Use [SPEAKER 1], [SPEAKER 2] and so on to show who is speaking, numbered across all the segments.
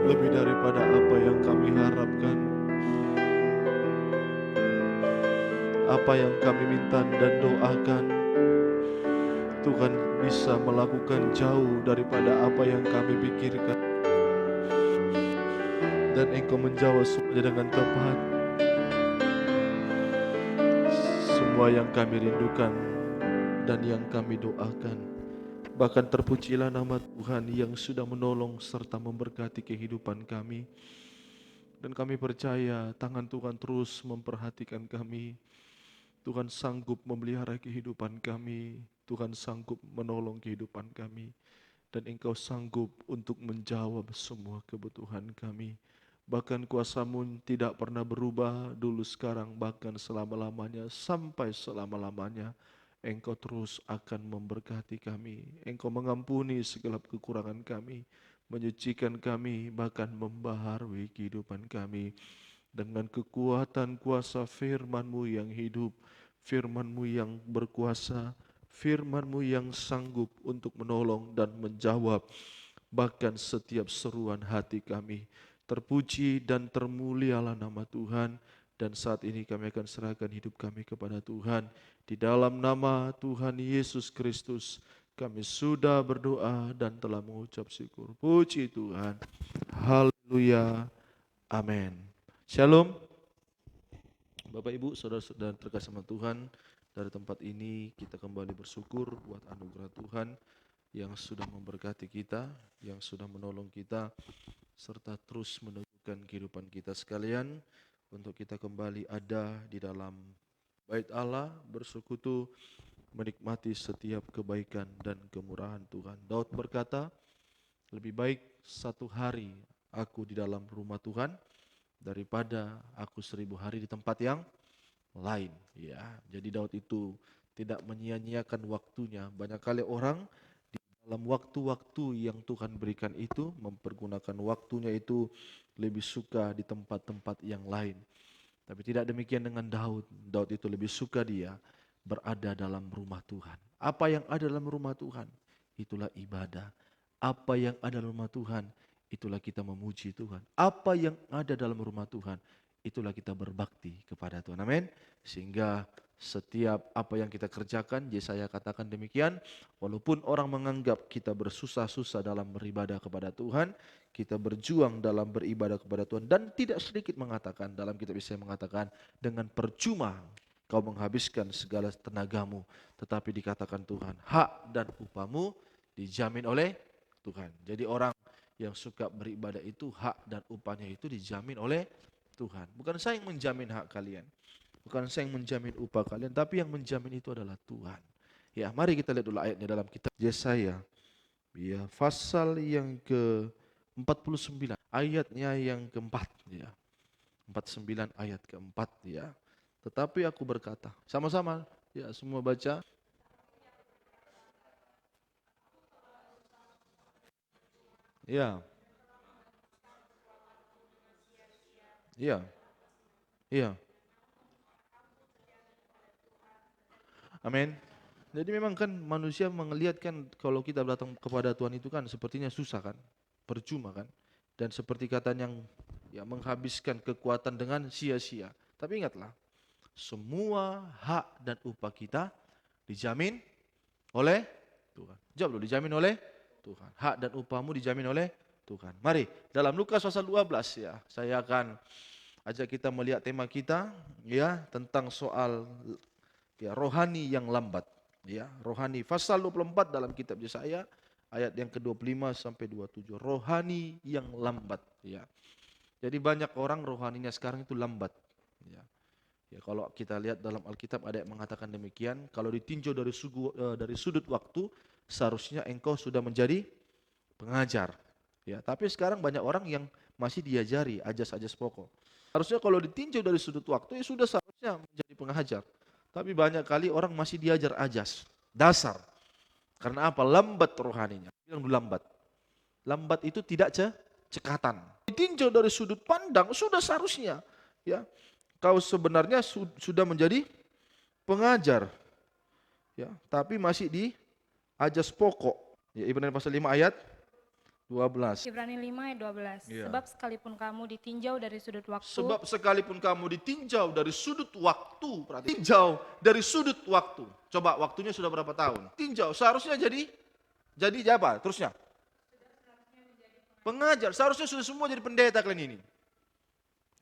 [SPEAKER 1] lebih daripada apa yang kami harapkan, apa yang kami minta dan doakan. Tuhan bisa melakukan jauh daripada apa yang kami pikirkan, dan Engkau menjawab semuanya dengan tepat. Semua yang kami rindukan dan yang kami doakan. Bahkan terpujilah nama Tuhan yang sudah menolong serta memberkati kehidupan kami. Dan kami percaya tangan Tuhan terus memperhatikan kami. Tuhan sanggup memelihara kehidupan kami. Tuhan sanggup menolong kehidupan kami. Dan Engkau sanggup untuk menjawab semua kebutuhan kami. Bahkan kuasa-Mu tidak pernah berubah dulu, sekarang, bahkan selama-lamanya, sampai selama-lamanya. Engkau terus akan memberkati kami. Engkau mengampuni segala kekurangan kami, menyucikan kami, bahkan membaharui kehidupan kami. Dengan kekuatan kuasa firman-Mu yang hidup, firman-Mu yang berkuasa, firman-Mu yang sanggup untuk menolong dan menjawab bahkan setiap seruan hati kami. Terpuji dan termulialah nama Tuhan. Dan saat ini kami akan serahkan hidup kami kepada Tuhan. Di dalam nama Tuhan Yesus Kristus kami sudah berdoa dan telah mengucap syukur. Puji Tuhan. Haleluya. Amin. Shalom. Bapak Ibu, saudara-saudara terkasih sama Tuhan, dari tempat ini kita kembali bersyukur buat anugerah Tuhan yang sudah memberkati kita, yang sudah menolong kita, serta terus meneguhkan kehidupan kita sekalian untuk kita kembali ada di dalam bait Allah, bersekutu, menikmati setiap kebaikan dan kemurahan Tuhan. Daud berkata, lebih baik satu hari aku di dalam rumah Tuhan daripada aku 1000 hari di tempat yang lain. Ya, jadi Daud itu tidak menyia-nyiakan waktunya. Banyak kali orang dalam waktu-waktu yang Tuhan berikan itu mempergunakan waktunya itu lebih suka di tempat-tempat yang lain. Tapi tidak demikian dengan Daud. Daud itu lebih suka dia berada dalam rumah Tuhan. Apa yang ada dalam rumah Tuhan, itulah ibadah. Apa yang ada dalam rumah Tuhan, itulah kita memuji Tuhan. Apa yang ada dalam rumah Tuhan, itulah kita berbakti kepada Tuhan. Amin. Sehingga setiap apa yang kita kerjakan, Yesaya katakan demikian, walaupun orang menganggap kita bersusah-susah dalam beribadah kepada Tuhan, kita berjuang dalam beribadah kepada Tuhan, dan tidak sedikit mengatakan, dalam kitab Yesaya mengatakan, dengan percuma kau menghabiskan segala tenagamu, tetapi dikatakan Tuhan, hak dan upahmu dijamin oleh Tuhan. Jadi orang yang suka beribadah itu hak dan upahnya itu dijamin oleh Tuhan. Bukan saya yang menjamin hak kalian, bukan saya yang menjamin upah kalian, tapi yang menjamin itu adalah Tuhan. Ya, mari kita lihat dulu ayatnya dalam kitab Yesaya. Ya, pasal yang ke-49, ayatnya yang keempat, ya. 49 ayat keempat, ya. Tetapi aku berkata, sama-sama, ya, semua baca. Ya, ya, ya. Amin. Jadi memang kan manusia melihat kan kalau kita datang kepada Tuhan itu kan sepertinya susah kan, percuma kan, dan seperti katanya yang ya menghabiskan kekuatan dengan sia-sia. Tapi ingatlah, semua hak dan upah kita dijamin oleh Tuhan. Jawab dulu, dijamin oleh Tuhan. Hak dan upahmu dijamin oleh Tuhan. Mari, dalam Lukas pasal 12 ya, saya akan ajak kita melihat tema kita ya tentang soal ya rohani yang lambat. Ya, rohani pasal 24 dalam kitab Yesaya ayat yang ke-25 sampai 27. Rohani yang lambat ya. Jadi banyak orang rohaninya sekarang itu lambat ya. Ya, kalau kita lihat dalam Alkitab ada yang mengatakan demikian, kalau ditinjau dari sudut waktu, seharusnya engkau sudah menjadi pengajar. Ya, tapi sekarang banyak orang yang masih diajari ajas-ajas pokok. Harusnya kalau ditinjau dari sudut waktu, ya sudah seharusnya menjadi pengajar. Tapi banyak kali orang masih diajar ajas, dasar. Karena apa? Lambat rohaninya. Bilang dulu lambat. Lambat itu tidak cekatan. Ditinjau dari sudut pandang, sudah seharusnya. Ya, kau sebenarnya sudah menjadi pengajar, ya, tapi masih di ajas pokok. Ya, Ibrani pasal 5 ayat 12.
[SPEAKER 2] Ibrani 5 ayat 12.
[SPEAKER 1] Iya.
[SPEAKER 2] Sebab sekalipun kamu ditinjau dari sudut waktu,
[SPEAKER 1] Sebab sekalipun kamu ditinjau dari sudut waktu, berarti tinjau dari sudut waktu. Coba waktunya sudah berapa tahun? Tinjau, seharusnya jadi apa? Terusnya? Pengajar, seharusnya sudah semua jadi pendeta kalian ini.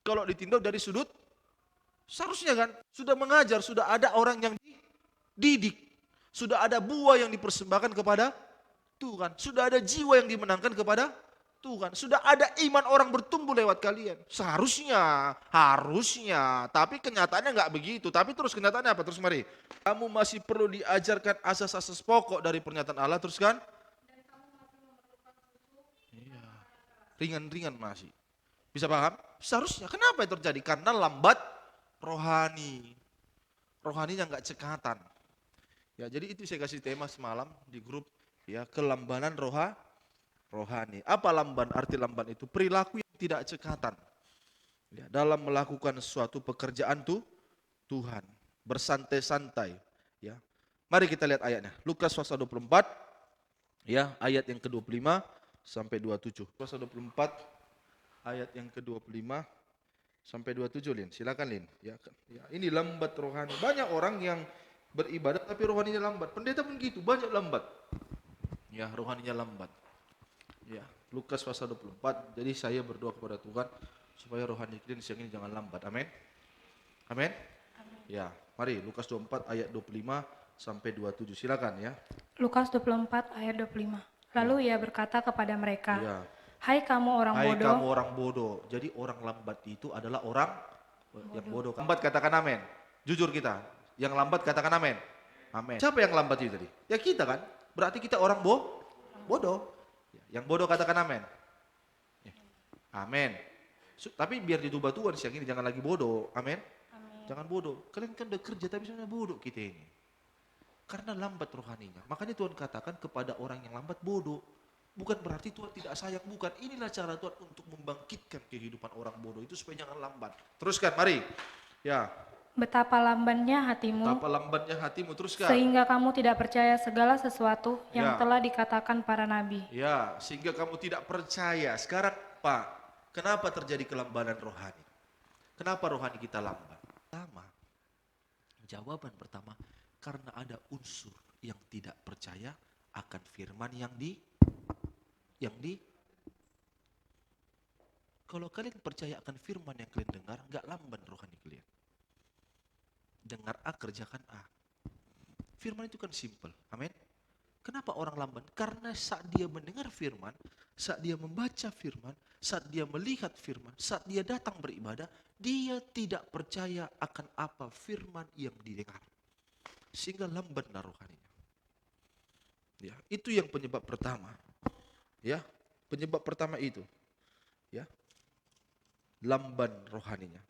[SPEAKER 1] Kalau ditinjau dari sudut, seharusnya kan sudah mengajar, sudah ada orang yang dididik, sudah ada buah yang dipersembahkan kepada Tuhan, sudah ada jiwa yang dimenangkan kepada Tuhan, sudah ada iman orang bertumbuh lewat kalian. Harusnya, tapi kenyataannya nggak begitu. Tapi terus kenyataannya apa? Terus mari, kamu masih perlu diajarkan asas-asas pokok dari pernyataan Allah, terus kan? Iya, ringan-ringan masih. Bisa paham? Seharusnya. Kenapa itu terjadi? Karena lambat rohani. Rohaninya nggak cekatan. Ya, jadi itu saya kasih tema semalam di grup, ya, kelambanan rohani. Apa lamban? Arti lamban itu perilaku yang tidak cekatan. Ya, dalam melakukan suatu pekerjaan Tuhan, bersantai-santai, ya. Mari kita lihat ayatnya. Lukas pasal 24, ya, ayat yang ke-25 sampai 27. Pasal 24 ayat yang ke-25 sampai 27, Lin. Silakan, Lin. Ya, ini lambat rohani. Banyak orang yang beribadat tapi rohaninya lambat. Pendeta pun gitu, banyak lambat. Ya, rohaninya lambat. Ya, Lukas pasal 24. Jadi saya berdoa kepada Tuhan supaya rohani kalian siang ini jangan lambat. Amin. Amin. Ya, mari Lukas 24 ayat 25 sampai 27. Silakan ya.
[SPEAKER 2] Lukas 24 ayat 25. Lalu ia berkata kepada mereka,
[SPEAKER 1] Ya.
[SPEAKER 2] Hai kamu orang
[SPEAKER 1] Hai
[SPEAKER 2] bodoh.
[SPEAKER 1] kamu orang bodoh. Jadi orang lambat itu adalah orang yang bodoh. Lambat katakan amin. Jujur kita. Yang lambat katakan amin. Amin. Siapa yang lambat itu tadi? Ya kita kan. Berarti kita orang bodoh. Yang bodoh katakan amin. Amin. Tapi biar ditubah Tuhan siang ini jangan lagi bodoh. Amin. Jangan bodoh. Kalian kan udah kerja tapi sebenarnya bodoh kita ini. Karena lambat rohaninya. Makanya Tuhan katakan kepada orang yang lambat bodoh. Bukan berarti Tuhan tidak sayang, bukan. Inilah cara Tuhan untuk membangkitkan kehidupan orang bodoh itu supaya jangan lambat. Teruskan, mari. Ya.
[SPEAKER 2] Betapa lambannya hatimu.
[SPEAKER 1] Betapa lambatnya hatimu, teruskan.
[SPEAKER 2] Sehingga kamu tidak percaya segala sesuatu yang
[SPEAKER 1] Ya.
[SPEAKER 2] telah dikatakan para nabi.
[SPEAKER 1] Ya, sehingga kamu tidak percaya. Sekarang, Pak, kenapa terjadi kelambanan rohani? Kenapa rohani kita lambat? Jawaban pertama, karena ada unsur yang tidak percaya akan firman kalau kalian percaya akan firman yang kalian dengar, nggak lamban rohani kalian. Dengar A, kerjakan A. Firman itu kan simple, amin. Kenapa orang lamban? Karena saat dia mendengar firman, saat dia membaca firman, saat dia melihat firman, saat dia datang beribadah, dia tidak percaya akan apa firman yang didengar. Sehingga lambanlah rohaninya. Ya, itu yang penyebab pertama. Ya, penyebab pertama itu. Ya. Lamban rohaninya.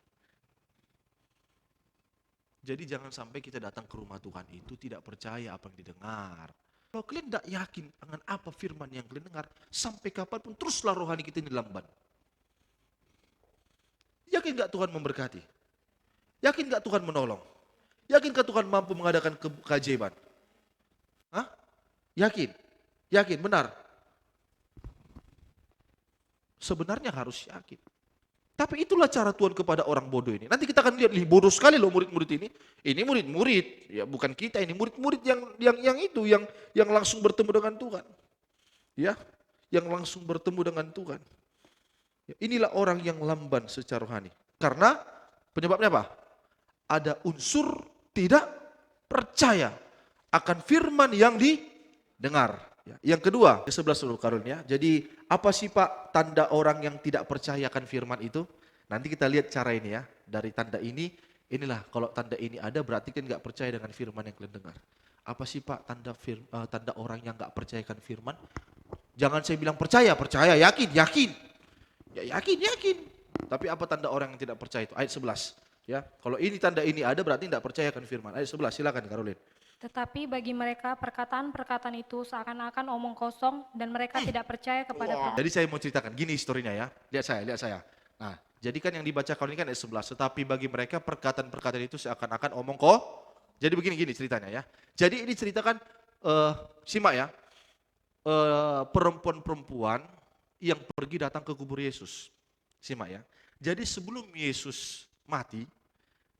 [SPEAKER 1] Jadi jangan sampai kita datang ke rumah Tuhan itu tidak percaya apa yang didengar. Kalau kalian tidak yakin dengan apa firman yang kalian dengar, sampai kapanpun teruslah rohani kita ini lamban. Yakin gak Tuhan memberkati? Yakin gak Tuhan menolong? Yakin gak Tuhan mampu mengadakan keajaiban? Hah? Yakin? Yakin, benar? Sebenarnya harus yakin. Tapi itulah cara Tuhan kepada orang bodoh ini. Nanti kita akan lihat, bodoh sekali loh murid-murid ini. Ini murid-murid, ya bukan kita ini, murid-murid yang langsung bertemu dengan Tuhan. Ya, yang langsung bertemu dengan Tuhan. Ya, inilah orang yang lamban secara rohani. Karena penyebabnya apa? Ada unsur tidak percaya akan firman yang didengar. Ya, yang kedua, 11 dulu Karun ya. Jadi apa sih Pak tanda orang yang tidak percaya akan firman itu? Nanti kita lihat cara ini ya. Dari tanda ini, inilah kalau tanda ini ada berarti kan nggak percaya dengan firman yang kalian dengar. Apa sih Pak tanda orang yang nggak percayakan firman? Jangan saya bilang percaya, yakin. Ya yakin. Tapi apa tanda orang yang tidak percaya itu? Ayat 11. Ya, kalau ini tanda ini ada berarti tidak percaya akan firman. Ayat 11, silakan Karolin.
[SPEAKER 2] Tetapi bagi mereka perkataan-perkataan itu seakan-akan omong kosong dan mereka tidak percaya kepada
[SPEAKER 1] Jadi saya mau ceritakan, gini historinya ya. Lihat saya. Nah, jadi kan yang dibaca kalau ini kan ayat 11. Tetapi bagi mereka perkataan-perkataan itu seakan-akan omong kok. Jadi begini ceritanya ya. Jadi ini ceritakan, simak ya. Perempuan-perempuan yang pergi datang ke kubur Yesus. Simak ya. Jadi sebelum Yesus mati,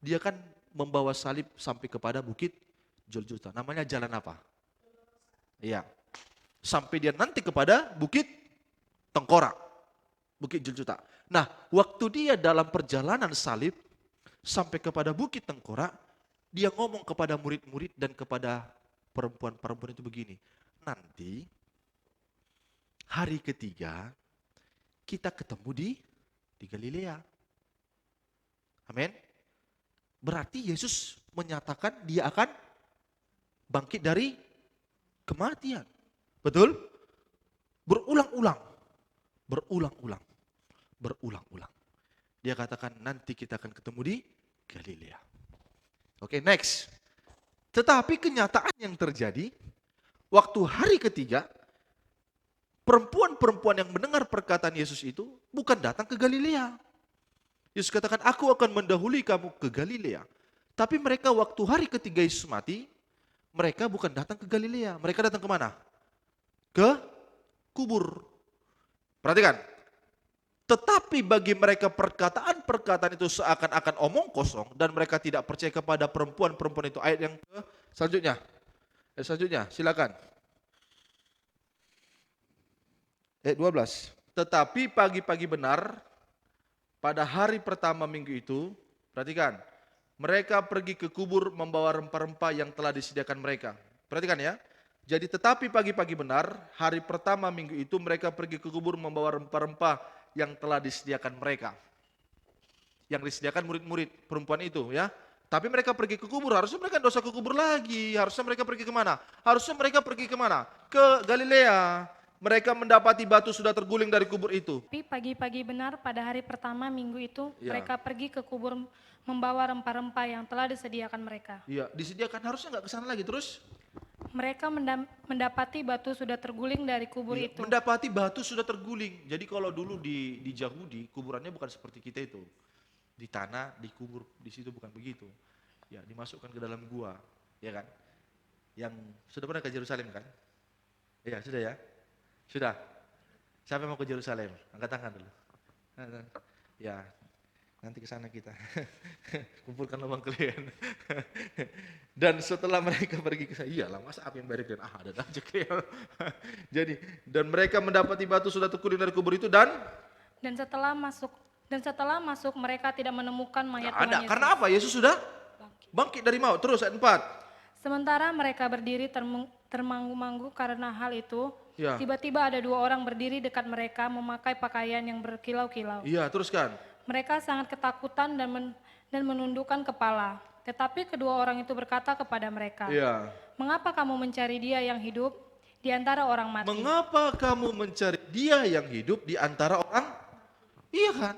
[SPEAKER 1] dia kan membawa salib sampai kepada bukit Golgota. Namanya jalan apa? Iya. Sampai dia nanti kepada bukit Tengkorak. Bukit Golgota. Nah, waktu dia dalam perjalanan salib sampai kepada bukit Tengkorak, dia ngomong kepada murid-murid dan kepada perempuan-perempuan itu begini. Nanti hari ketiga kita ketemu di Galilea. Amin. Berarti Yesus menyatakan dia akan bangkit dari kematian. Betul? Berulang-ulang. Berulang-ulang. Berulang-ulang. Dia katakan nanti kita akan ketemu di Galilea. Oke, next. Tetapi kenyataan yang terjadi, waktu hari ketiga, perempuan-perempuan yang mendengar perkataan Yesus itu bukan datang ke Galilea. Yesus katakan, aku akan mendahului kamu ke Galilea. Tapi mereka waktu hari ketiga Yesus mati, mereka bukan datang ke Galilea. Mereka datang kemana? Ke kubur. Perhatikan. Tetapi bagi mereka perkataan-perkataan itu seakan-akan omong kosong dan mereka tidak percaya kepada perempuan-perempuan itu. Ayat yang selanjutnya. Ayat selanjutnya, silakan. Ayat 12. Tetapi pagi-pagi benar, pada hari pertama minggu itu, perhatikan, mereka pergi ke kubur membawa rempah-rempah yang telah disediakan mereka. Perhatikan ya. Jadi tetapi pagi-pagi benar, hari pertama minggu itu mereka pergi ke kubur membawa rempah-rempah yang telah disediakan mereka. Yang disediakan murid-murid perempuan itu ya. Tapi mereka pergi ke kubur, harusnya mereka dosa ke kubur lagi. Harusnya mereka pergi kemana? Harusnya mereka pergi kemana? Ke Galilea. Mereka mendapati batu sudah terguling dari kubur itu.
[SPEAKER 2] Tapi pagi-pagi benar pada hari pertama minggu itu
[SPEAKER 1] Ya.
[SPEAKER 2] mereka pergi ke kubur membawa rempah-rempah yang telah disediakan mereka.
[SPEAKER 1] Iya, disediakan, harusnya nggak ke sana lagi. Terus
[SPEAKER 2] Mereka mendapati batu sudah terguling dari kubur
[SPEAKER 1] iya,
[SPEAKER 2] itu.
[SPEAKER 1] mendapati batu sudah terguling. Jadi kalau dulu di Yahudi, kuburannya bukan seperti kita itu. Di tanah, dikubur, di situ bukan begitu. Ya, dimasukkan ke dalam gua, ya kan? Yang sudah pernah ke Yerusalem kan? Iya, sudah ya? Sudah. Siapa yang mau ke Yerusalem? Angkat tangan dulu. Ya, nanti ke sana kita. Kumpulkan lubang kalian. Dan setelah mereka pergi ke sana, iyalah masa apa yang bayar kalian? Ada aja kalian. Jadi, dan mereka mendapati batu sudah terguling dari kubur itu dan
[SPEAKER 2] setelah masuk mereka tidak menemukan mayat
[SPEAKER 1] nggak ada.
[SPEAKER 2] Tuhan Yesus.
[SPEAKER 1] Karena apa? Yesus sudah bangkit dari maut. Terus ayat 4.
[SPEAKER 2] Sementara mereka berdiri termanggu-manggu karena hal itu,
[SPEAKER 1] Ya.
[SPEAKER 2] tiba-tiba ada dua orang berdiri dekat mereka memakai pakaian yang berkilau-kilau.
[SPEAKER 1] Iya, teruskan.
[SPEAKER 2] Mereka sangat ketakutan dan menundukkan kepala. Tetapi kedua orang itu berkata kepada mereka,
[SPEAKER 1] Iya.
[SPEAKER 2] "Mengapa kamu mencari dia yang hidup di antara orang mati?"
[SPEAKER 1] Mengapa kamu mencari dia yang hidup di antara orang? Iya kan?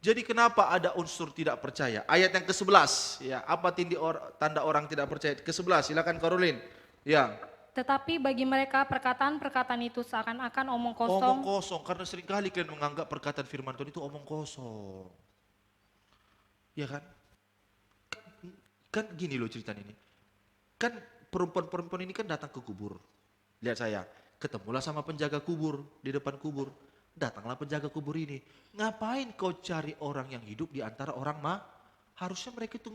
[SPEAKER 1] Jadi kenapa ada unsur tidak percaya? Ayat yang ke-11, ya, apa tanda orang tidak percaya? Ke-11, silakan Karolin. Ya.
[SPEAKER 2] Tetapi bagi mereka perkataan-perkataan itu seakan-akan omong
[SPEAKER 1] Omong
[SPEAKER 2] kosong
[SPEAKER 1] kosong, karena seringkali kalian menganggap perkataan firman Tuhan itu omong kosong. Ya kan? Kan gini loh ceritanya ini. Kan perempuan-perempuan ini kan datang ke kubur. Lihat saya, ketemulah sama penjaga kubur di depan kubur. Datanglah penjaga kubur ini. Ngapain kau cari orang yang hidup di antara orang mah? Harusnya mereka itu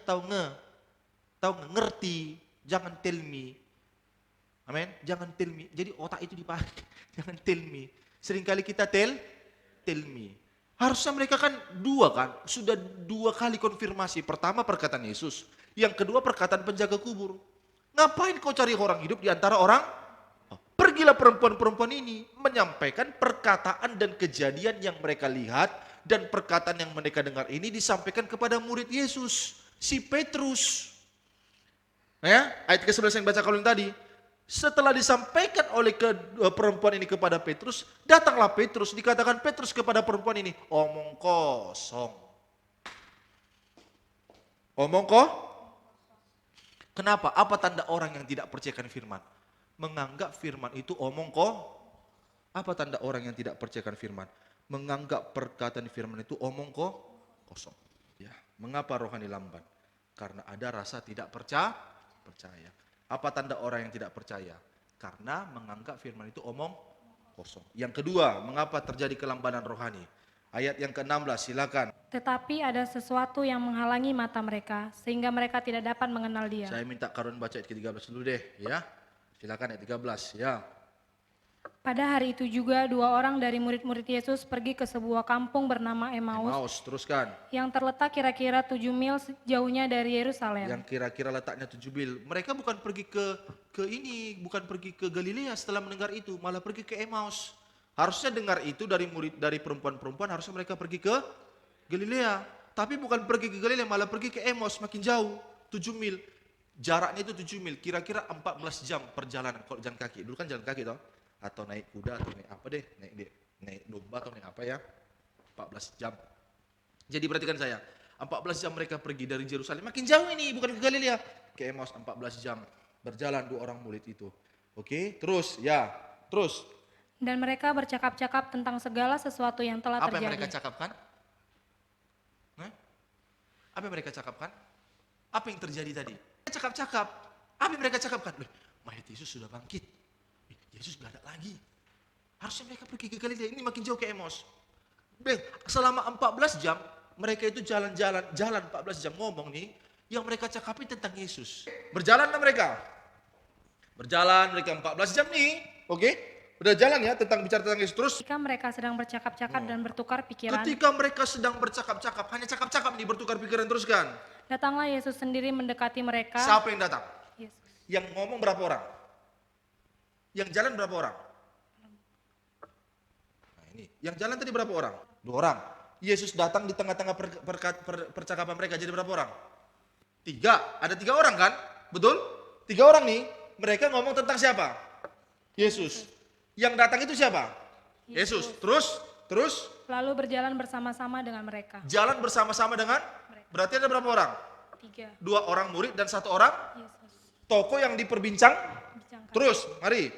[SPEAKER 1] tahu ngerti. Jangan tell me. Amin. Jangan tell me. Jadi otak itu dipakai. Jangan tell me. Seringkali kita tell me. Harusnya mereka kan sudah dua kali konfirmasi. Pertama perkataan Yesus. Yang kedua perkataan penjaga kubur. Ngapain kau cari orang hidup di antara orang? Pergilah perempuan-perempuan ini menyampaikan perkataan dan kejadian yang mereka lihat dan perkataan yang mereka dengar ini disampaikan kepada murid Yesus, si Petrus. Ya, ayat ke-11 yang baca kalau tadi. Setelah disampaikan oleh perempuan ini kepada Petrus, datanglah Petrus, dikatakan Petrus kepada perempuan ini, omong kosong. Omong kok? Kenapa? Apa tanda orang yang tidak percayakan firman? Menganggap firman itu omong kok. Apa tanda orang yang tidak percayakan firman? Menganggap perkataan firman itu omong kok kosong. Ya, mengapa rohani lamban? Karena ada rasa tidak percaya. Apa tanda orang yang tidak percaya? Karena menganggap firman itu omong kosong. Yang kedua, mengapa terjadi kelambanan rohani? Ayat yang ke-16, silakan.
[SPEAKER 2] Tetapi ada sesuatu yang menghalangi mata mereka, sehingga mereka tidak dapat mengenal Dia.
[SPEAKER 1] Saya minta Karun baca ayat ke-13 dulu deh, ya. Silakan ayat 13, ya.
[SPEAKER 2] Pada hari itu juga 2 orang dari murid-murid Yesus pergi ke sebuah kampung bernama Emmaus,
[SPEAKER 1] Emmaus, teruskan.
[SPEAKER 2] yang terletak kira-kira 7 mil jauhnya dari Yerusalem.
[SPEAKER 1] Yang kira-kira letaknya 7 mil. Mereka bukan pergi ke ini, bukan pergi ke Galilea setelah mendengar itu, malah pergi ke Emmaus. Harusnya dengar itu dari murid, dari perempuan-perempuan, harusnya mereka pergi ke Galilea. Tapi bukan pergi ke Galilea, malah pergi ke Emmaus, makin jauh, 7 mil. Jaraknya itu 7 mil, kira-kira 14 jam perjalanan kalau jalan kaki. Dulu kan jalan kaki toh, atau naik kuda atau naik apa deh, naik domba atau naik apa ya. 14 jam. Jadi perhatikan saya, 14 jam mereka pergi dari Yerusalem, makin jauh ini, bukan ke Galilea, ke Emmaus 14 jam. Berjalan 2 orang murid itu. Oke, terus ya, terus.
[SPEAKER 2] Dan mereka bercakap-cakap tentang segala sesuatu yang telah
[SPEAKER 1] Apa yang
[SPEAKER 2] terjadi.
[SPEAKER 1] mereka cakapkan? Hah? Apa yang mereka cakapkan? Apa yang terjadi tadi? Cakap-cakap. Apa yang mereka cakapkan? Mayat Yesus sudah bangkit. Yesus gak ada lagi. Harusnya mereka pergi ke Galilea, ini makin jauh ke Emmaus. Selama 14 jam, mereka itu jalan 14 jam ngomong nih, yang mereka cakapin tentang Yesus. Berjalanlah mereka. Berjalan mereka 14 jam nih, oke? Udah jalan ya bicara tentang Yesus terus.
[SPEAKER 2] Ketika mereka sedang bercakap-cakap dan bertukar pikiran,
[SPEAKER 1] Ketika mereka sedang bercakap-cakap, hanya cakap-cakap nih, bertukar pikiran terus kan.
[SPEAKER 2] datanglah Yesus sendiri mendekati mereka.
[SPEAKER 1] Siapa yang datang?
[SPEAKER 2] Yesus.
[SPEAKER 1] Yang ngomong berapa orang? Yang jalan berapa orang? Nah ini, yang jalan tadi berapa orang? 2 orang. Yesus datang di tengah-tengah percakapan mereka, jadi berapa orang? 3, ada 3 orang kan? Betul? 3 orang nih, mereka ngomong tentang siapa? Yesus. Yang datang itu siapa? Yesus. Terus?
[SPEAKER 2] Lalu berjalan bersama-sama dengan mereka.
[SPEAKER 1] Jalan bersama-sama dengan? Berarti ada berapa orang?
[SPEAKER 2] 3.
[SPEAKER 1] 2 orang murid dan 1 orang
[SPEAKER 2] Yesus.
[SPEAKER 1] tokoh yang diperbincang.
[SPEAKER 2] Bincangkan.
[SPEAKER 1] Terus, mari.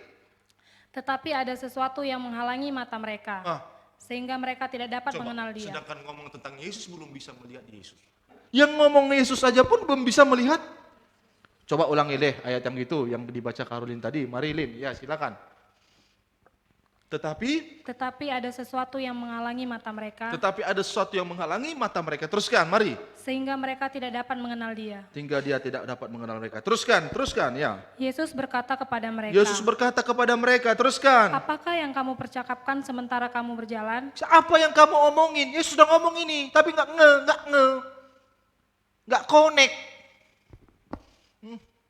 [SPEAKER 2] Tetapi ada sesuatu yang menghalangi mata mereka, sehingga mereka tidak dapat mengenal Dia.
[SPEAKER 1] Sedangkan ngomong tentang Yesus belum bisa melihat Yesus. Yang ngomong Yesus saja pun belum bisa melihat. Coba ulangi deh ayat yang gitu, yang dibaca Karolin tadi. Mari Lin, ya silakan.
[SPEAKER 2] Tetapi ada sesuatu yang menghalangi mata mereka,
[SPEAKER 1] Teruskan, mari.
[SPEAKER 2] sehingga mereka tidak dapat mengenal Dia.
[SPEAKER 1] Hingga dia tidak dapat mengenal mereka. Teruskan, ya.
[SPEAKER 2] Yesus berkata kepada mereka,
[SPEAKER 1] Teruskan.
[SPEAKER 2] apakah yang kamu percakapkan sementara kamu berjalan?
[SPEAKER 1] Apa yang kamu omongin? Yesus sudah ngomong ini, tapi nggak connect.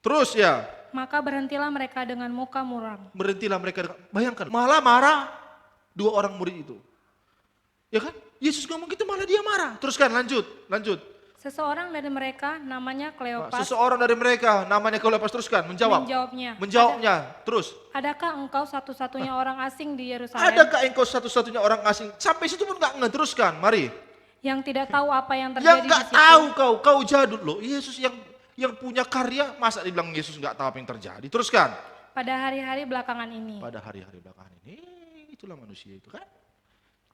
[SPEAKER 1] Terus ya.
[SPEAKER 2] Maka berhentilah mereka dengan muka muram.
[SPEAKER 1] Bayangkan, malah marah 2 orang murid itu. Ya kan? Yesus ngomong gitu malah dia marah. Teruskan, lanjut.
[SPEAKER 2] Seseorang dari mereka namanya Kleopas
[SPEAKER 1] Teruskan, menjawabnya. Terus.
[SPEAKER 2] Adakah engkau satu-satunya orang asing di Yerusalem
[SPEAKER 1] Adakah engkau satu-satunya orang asing? Sampai situ pun nggak teruskan, mari.
[SPEAKER 2] yang tidak tahu apa yang
[SPEAKER 1] Yang
[SPEAKER 2] terjadi
[SPEAKER 1] nggak
[SPEAKER 2] di situ?
[SPEAKER 1] tahu kau jadul loh. Yesus yang punya karya, masa dibilang Yesus nggak tahu apa yang terjadi? Teruskan.
[SPEAKER 2] Pada hari-hari belakangan ini.
[SPEAKER 1] Itulah manusia itu kan.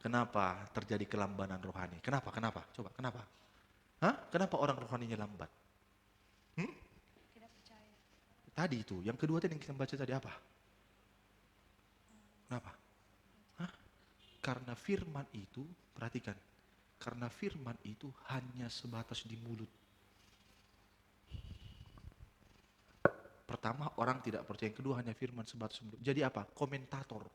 [SPEAKER 1] Kenapa terjadi kelambanan rohani? Kenapa? Coba, kenapa? Kenapa orang rohaninya lambat?
[SPEAKER 2] Tidak percaya.
[SPEAKER 1] Tadi itu, yang kedua tadi yang kita baca tadi apa? Kenapa? Karena firman itu, perhatikan. Karena firman itu hanya sebatas di mulut. Pertama, orang tidak percaya. Yang kedua, hanya firman sebatas mulut. Jadi apa? Komentator.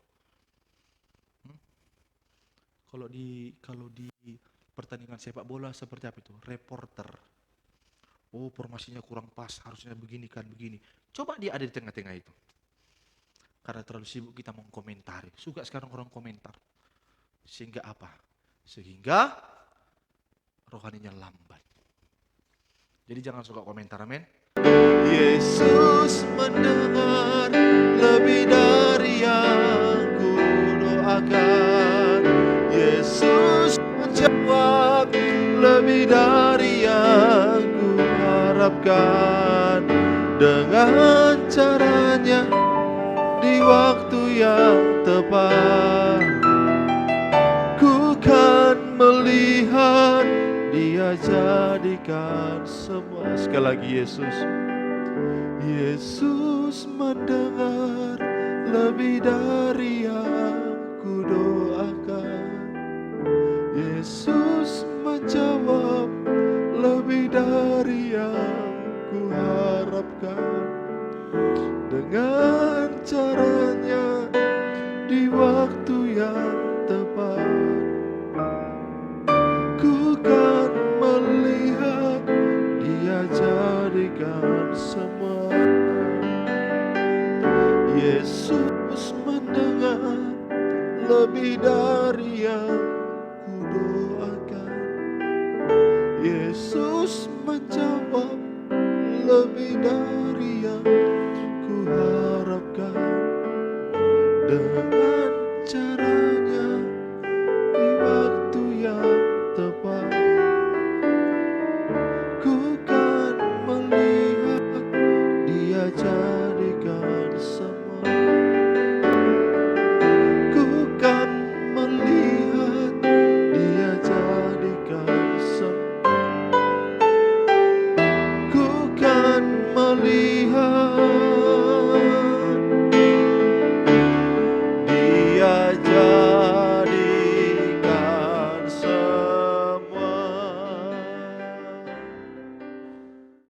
[SPEAKER 1] Kalau di pertandingan sepak bola seperti apa itu? Reporter. Oh, formasinya kurang pas, harusnya begini. Coba dia ada di tengah-tengah itu. Karena terlalu sibuk kita mengkomentari. Suka sekarang orang komentar. Sehingga apa? Sehingga rohaninya lambat. Jadi jangan suka komentar, amin. Yesus mendengar lebih dari yang ku doakan. Yesus menjawab lebih dari yang ku harapkan. Dengan caranya di waktu yang tepat, ku kan melihat Dia jadikan semua. Sekali lagi Yesus mendengar lebih dari yang waktu yang tepat, ku kan melihat Dia jadikan semua. Yesus mendengar lebih dari yang ku doakan. Yesus menjawab lebih dari yang ku harapkan. Dengan